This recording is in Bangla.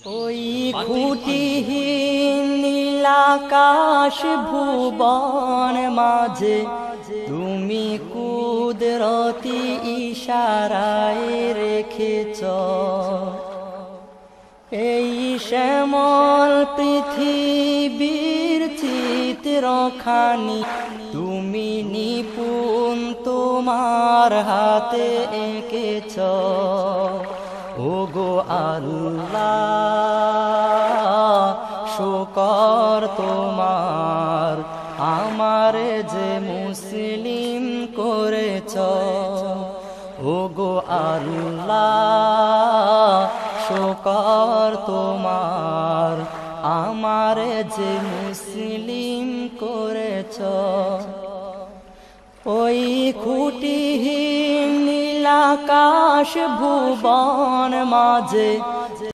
ওই খুঁটিহীন নীলাকাশ ভুবন মাঝে তুমি কুদরতি ইশারায় রেখেছ এই শ্যামল পৃথিবীর চিত্রখানি তুমি নিপুণ তোমার হাতে এঁকেছ ওগো আল্লাহ শুকর তোমার আমার যে মুসলিম করেছ ওগো আল্লাহ শুকর তোমার আমার যে মুসলিম করেছ ওই খুঁটিহীন নীলাকাশ ভুবন মাঝে